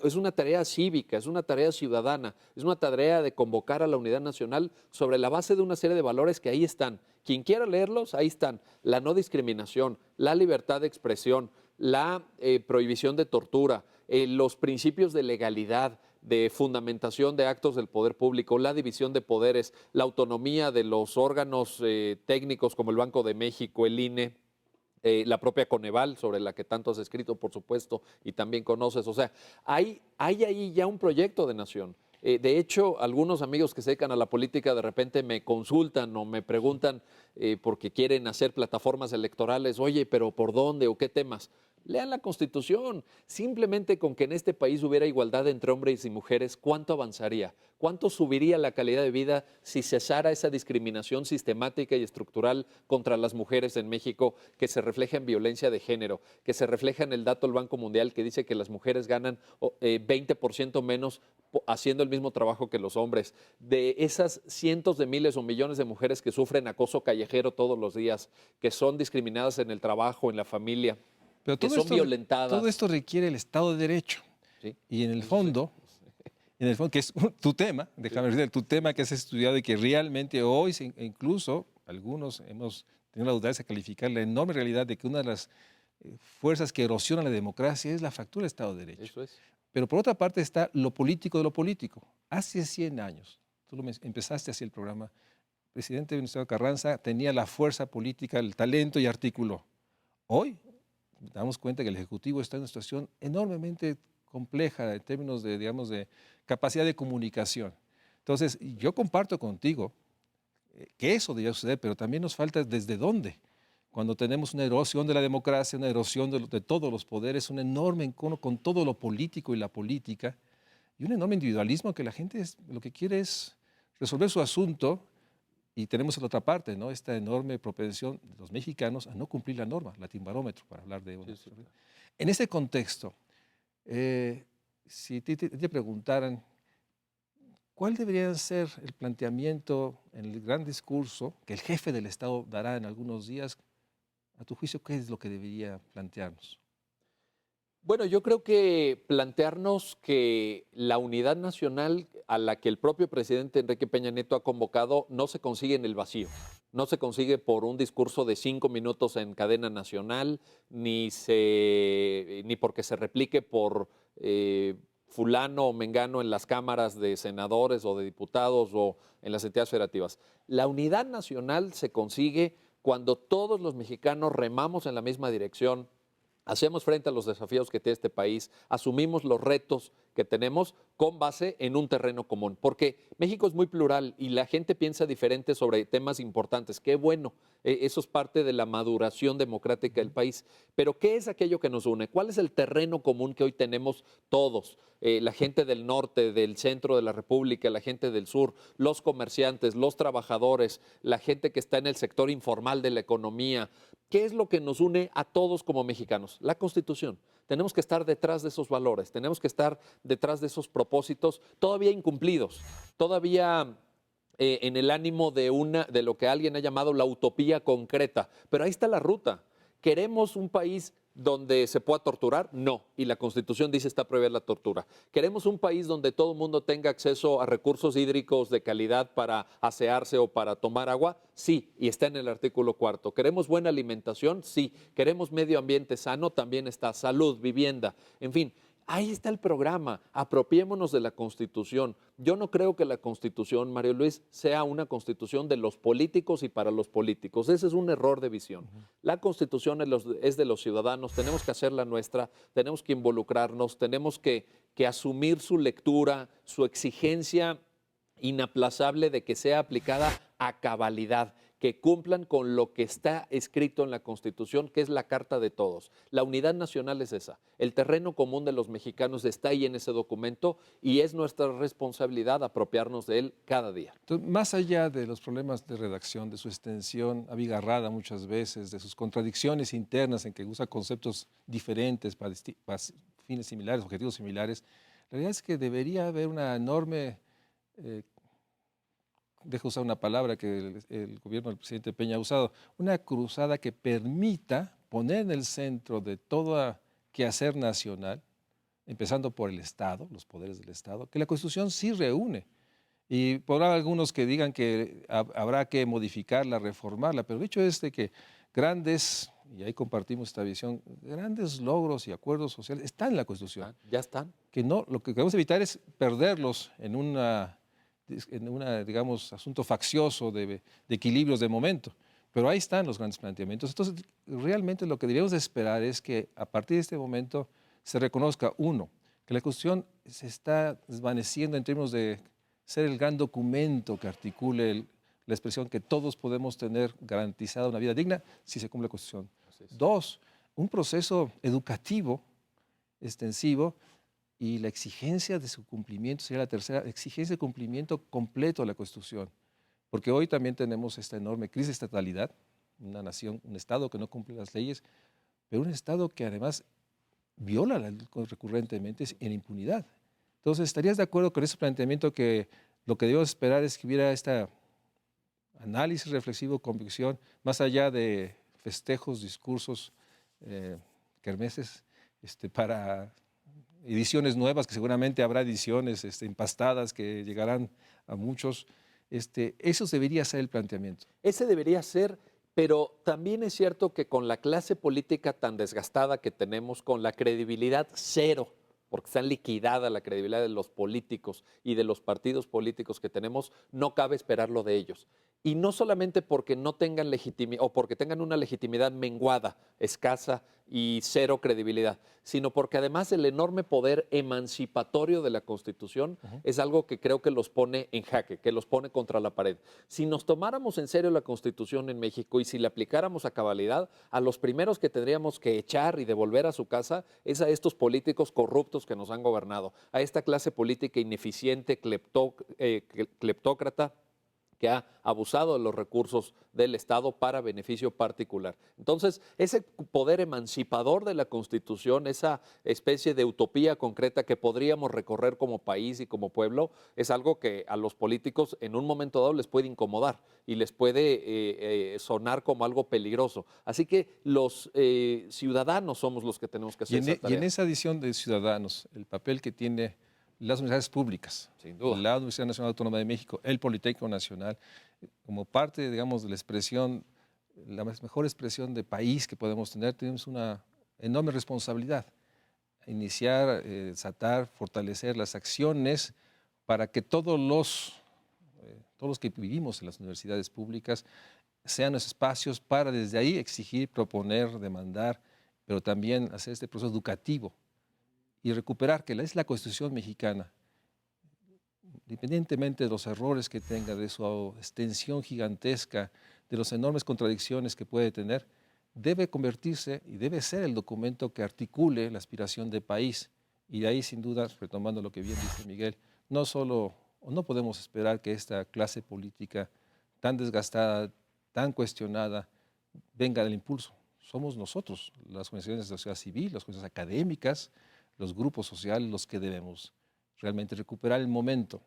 Es una tarea cívica, es una tarea ciudadana, es una tarea de convocar a la unidad nacional sobre la base de una serie de valores que ahí están. Quien quiera leerlos, ahí están. La no discriminación, la libertad de expresión, la prohibición de tortura, los principios de legalidad, de fundamentación de actos del poder público, la división de poderes, la autonomía de los órganos técnicos como el Banco de México, el INE, la propia Coneval, sobre la que tanto has escrito, por supuesto, y también conoces. O sea, hay ahí ya un proyecto de nación. De hecho, algunos amigos que se dedican a la política de repente me consultan o me preguntan porque quieren hacer plataformas electorales, oye, pero ¿por dónde o qué temas? Lean la Constitución. Simplemente con que en este país hubiera igualdad entre hombres y mujeres, ¿cuánto avanzaría? ¿Cuánto subiría la calidad de vida si cesara esa discriminación sistemática y estructural contra las mujeres en México que se refleja en violencia de género, que se refleja en el dato del Banco Mundial que dice que las mujeres ganan 20% menos haciendo el mismo trabajo que los hombres? De esas cientos de miles o millones de mujeres que sufren acoso callejero todos los días, que son discriminadas en el trabajo, en la familia, Pero que son violentadas. todo esto requiere el Estado de Derecho. ¿Sí? Y en el Eso sí. fondo, en el fondo, que es tu tema, déjame decir, tu tema que has estudiado y que realmente hoy, incluso algunos hemos tenido la audacia de calificar la enorme realidad de que una de las fuerzas que erosionan la democracia es la fractura del Estado de Derecho. Eso es. Pero por otra parte está lo político de lo político. Hace 100 años, empezaste así el programa, el presidente Venustiano Carranza tenía la fuerza política, el talento y articuló. Hoy damos cuenta que el Ejecutivo está en una situación enormemente compleja en términos de, digamos, de capacidad de comunicación. Entonces, yo comparto contigo que eso debería suceder, pero también nos falta desde dónde. Cuando tenemos una erosión de la democracia, una erosión de todos los poderes, un enorme encono con todo lo político y la política, y un enorme individualismo que la gente lo que quiere es resolver su asunto, y tenemos en la otra parte, ¿no? Esta enorme propensión de los mexicanos a no cumplir la norma, Latinbarómetro, para hablar de una. Sí. En ese contexto, si te preguntaran cuál debería ser el planteamiento en el gran discurso que el jefe del Estado dará en algunos días, a tu juicio, ¿qué es lo que debería plantearnos? Bueno, yo creo que plantearnos que la unidad nacional a la que el propio presidente Enrique Peña Nieto ha convocado no se consigue en el vacío, no se consigue por un discurso de 5 minutos en cadena nacional, ni porque se replique por fulano o mengano en las cámaras de senadores o de diputados o en las entidades federativas. La unidad nacional se consigue cuando todos los mexicanos remamos en la misma dirección, hacemos frente a los desafíos que tiene este país, asumimos los retos que tenemos con base en un terreno común. Porque México es muy plural y la gente piensa diferente sobre temas importantes. Qué bueno, eso es parte de la maduración democrática del país. Pero ¿qué es aquello que nos une? ¿Cuál es el terreno común que hoy tenemos todos? La gente del norte, del centro de la República, la gente del sur, los comerciantes, los trabajadores, la gente que está en el sector informal de la economía. ¿Qué es lo que nos une a todos como mexicanos? La Constitución. Tenemos que estar detrás de esos valores, tenemos que estar detrás de esos propósitos todavía incumplidos, todavía en el ánimo de lo que alguien ha llamado la utopía concreta. Pero ahí está la ruta. ¿Queremos un país donde se pueda torturar? No, y la Constitución dice está prohibida la tortura. ¿Queremos un país donde todo el mundo tenga acceso a recursos hídricos de calidad para asearse o para tomar agua? Sí, y está en el artículo 4. ¿Queremos buena alimentación? Sí. ¿Queremos medio ambiente sano? También está. Salud, vivienda, en fin. Ahí está el programa, apropiémonos de la Constitución. Yo no creo que la Constitución, Mario Luis, sea una Constitución de los políticos y para los políticos. Ese es un error de visión. La Constitución es de los ciudadanos, tenemos que hacerla nuestra, tenemos que involucrarnos, tenemos que asumir su lectura, su exigencia inaplazable de que sea aplicada a cabalidad, que cumplan con lo que está escrito en la Constitución, que es la Carta de Todos. La unidad nacional es esa. El terreno común de los mexicanos está ahí en ese documento y es nuestra responsabilidad apropiarnos de él cada día. Entonces, más allá de los problemas de redacción, de su extensión abigarrada muchas veces, de sus contradicciones internas en que usa conceptos diferentes para fines similares, objetivos similares, la realidad es que debería haber una enorme... dejo usar una palabra que el gobierno del presidente Peña ha usado, una cruzada que permita poner en el centro de todo quehacer nacional, empezando por el Estado, los poderes del Estado, que la Constitución sí reúne. Y podrá algunos que digan que habrá que modificarla, reformarla, pero el hecho es de que grandes, y ahí compartimos esta visión, grandes logros y acuerdos sociales están en la Constitución. Ya están. Que no, lo que queremos evitar es perderlos en un digamos, asunto faccioso de equilibrios de momento. Pero ahí están los grandes planteamientos. Entonces, realmente lo que deberíamos esperar es que a partir de este momento se reconozca, uno, que la Constitución se está desvaneciendo en términos de ser el gran documento que articule la expresión que todos podemos tener garantizada una vida digna si se cumple la Constitución. Dos, un proceso educativo extensivo y la exigencia de su cumplimiento sería la tercera, exigencia de cumplimiento completo de la Constitución. Porque hoy también tenemos esta enorme crisis de estatalidad, una nación, un Estado que no cumple las leyes, pero un Estado que además viola la ley recurrentemente en impunidad. Entonces, ¿estarías de acuerdo con ese planteamiento que lo que debemos esperar es que hubiera este análisis reflexivo, convicción, más allá de festejos, discursos, kermeses, para ediciones nuevas, que seguramente habrá ediciones empastadas que llegarán a muchos. Eso debería ser el planteamiento. Ese debería ser, pero también es cierto que con la clase política tan desgastada que tenemos, con la credibilidad cero, porque está liquidada la credibilidad de los políticos y de los partidos políticos que tenemos, no cabe esperarlo de ellos. Y no solamente porque no tengan legitimidad o porque tengan una legitimidad menguada, escasa y cero credibilidad, sino porque además el enorme poder emancipatorio de la Constitución es algo que creo que los pone en jaque, que los pone contra la pared. Si nos tomáramos en serio la Constitución en México y si la aplicáramos a cabalidad, a los primeros que tendríamos que echar y devolver a su casa es a estos políticos que nos han gobernado, a esta clase política ineficiente, cleptócrata, que ha abusado de los recursos del Estado para beneficio particular. Entonces, ese poder emancipador de la Constitución, esa especie de utopía concreta que podríamos recorrer como país y como pueblo, es algo que a los políticos en un momento dado les puede incomodar y les puede sonar como algo peligroso. Así que los ciudadanos somos los que tenemos que hacer esa tarea. Y en esa edición de Ciudadanos, el papel que tiene las universidades públicas, Sin duda. la Universidad Nacional Autónoma de México, el Politécnico Nacional, como parte, digamos, de la expresión, la mejor expresión de país que podemos tener, tenemos una enorme responsabilidad. Iniciar, desatar, fortalecer las acciones para que todos los que vivimos en las universidades públicas sean los espacios para desde ahí exigir, proponer, demandar, pero también hacer este proceso educativo y recuperar que es la Constitución mexicana, independientemente de los errores que tenga, de su extensión gigantesca, de las enormes contradicciones que puede tener, debe convertirse y debe ser el documento que articule la aspiración de país. Y de ahí, sin duda, retomando lo que bien dice Miguel, no podemos esperar que esta clase política tan desgastada, tan cuestionada, venga del impulso. Somos nosotros, las organizaciones de la sociedad civil, las organizaciones académicas, los grupos sociales, los que debemos realmente recuperar el momento,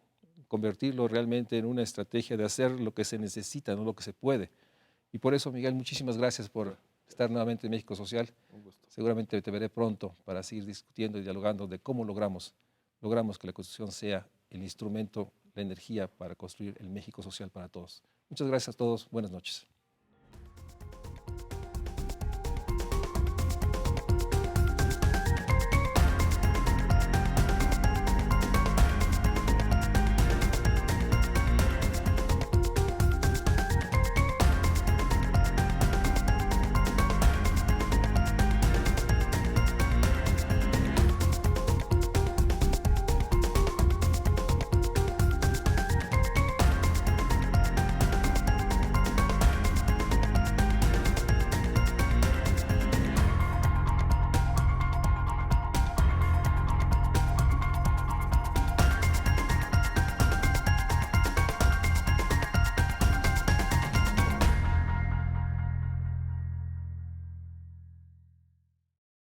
convertirlo realmente en una estrategia de hacer lo que se necesita, no lo que se puede. Y por eso, Miguel, muchísimas gracias por estar nuevamente en México Social. Un gusto. Seguramente te veré pronto para seguir discutiendo y dialogando de cómo logramos que la Constitución sea el instrumento, la energía para construir el México social para todos. Muchas gracias a todos. Buenas noches.